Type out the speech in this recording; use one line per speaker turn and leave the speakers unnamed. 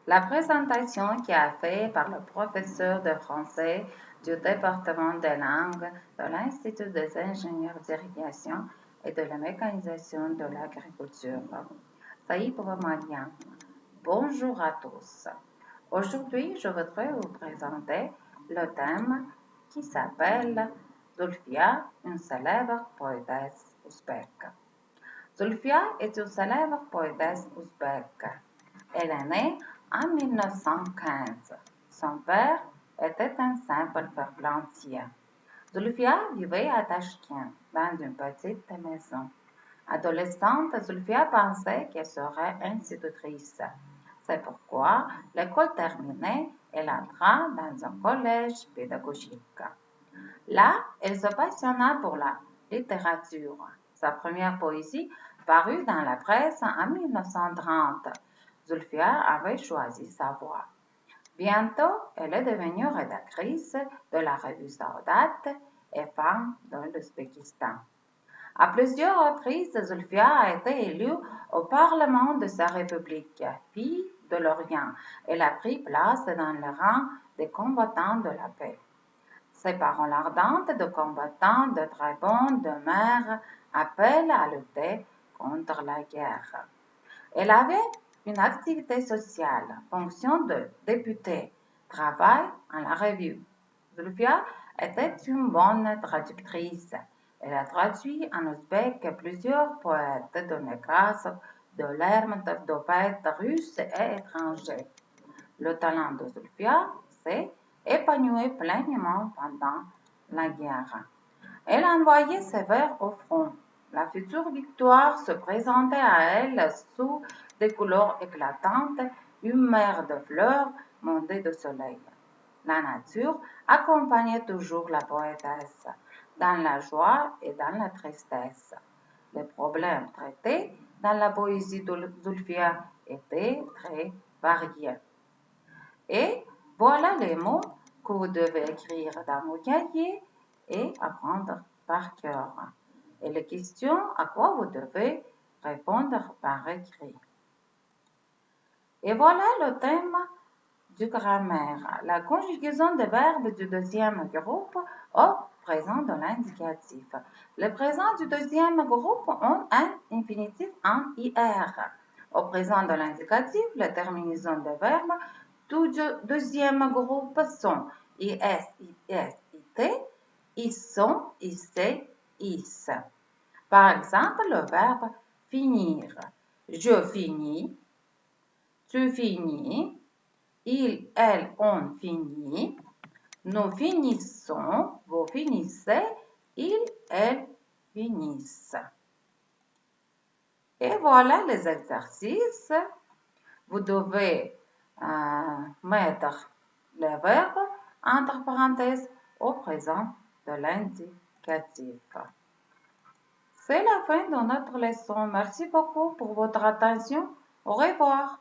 La présentation qui a faite par le professeur de français du département des langues de l'Institut des ingénieurs d'irrigation et de la mécanisation de l'agriculture. Saïd Romanian. Bonjour à tous. Aujourd'hui, je voudrais vous présenter le thème qui s'appelle Zulfia, une célèbre poétesse ouzbèque. Zulfia est une célèbre poétesse ouzbèque. Elle est née en 1915. Son père était un simple ferblantier. Zulfia vivait à Tashkent, dans une petite maison. Adolescente, Zulfia pensait qu'elle serait institutrice. C'est pourquoi, l'école terminée, elle entra dans un collège pédagogique. Là, elle se passionna pour la littérature. Sa première poésie parut dans la presse en 1930. Zulfia avait choisi sa voie. Bientôt, elle est devenue rédactrice de la revue Saoudate et femme de l'Ouzbékistan. À plusieurs reprises, Zulfia a été élue au Parlement de sa République, fille de l'Orient. Elle a pris place dans le rang des combattants de la paix. Ses paroles ardentes de combattants, de tribuns, de mères appellent à lutter contre la guerre. Elle avait une activité sociale, fonction de députée, travail en la revue. Zulfia était une bonne traductrice. Elle a traduit en ouzbek plusieurs poètes de Nekrasov, de Lermontov, de poètes russes et étrangers. Le talent de Zulfia s'est épanoui pleinement pendant la guerre. Elle envoyait ses vers au front. La future victoire se présentait à elle sous des couleurs éclatantes, une mer de fleurs montée de soleil. La nature accompagnait toujours la poétesse, dans la joie et dans la tristesse. Les problèmes traités dans la poésie de Zulfia étaient très variés. Et voilà les mots que vous devez écrire dans vos cahiers et apprendre par cœur. Et les questions à quoi vous devez répondre par écrit. Et voilà le thème du grammaire. La conjugaison des verbes du deuxième groupe au présent de l'indicatif. Les présents du deuxième groupe ont un infinitif en IR. Au présent de l'indicatif, les terminaisons des verbes du deuxième groupe sont IS, IS, IT, ils sont, IC, IS. Par exemple, le verbe finir. Je finis, tu finis, il, elle, on finit, nous finissons, vous finissez, il, elle finissent. Et voilà les exercices. Vous devez mettre les verbes entre parenthèses au présent de l'indicatif. C'est la fin de notre leçon. Merci beaucoup pour votre attention. Au revoir.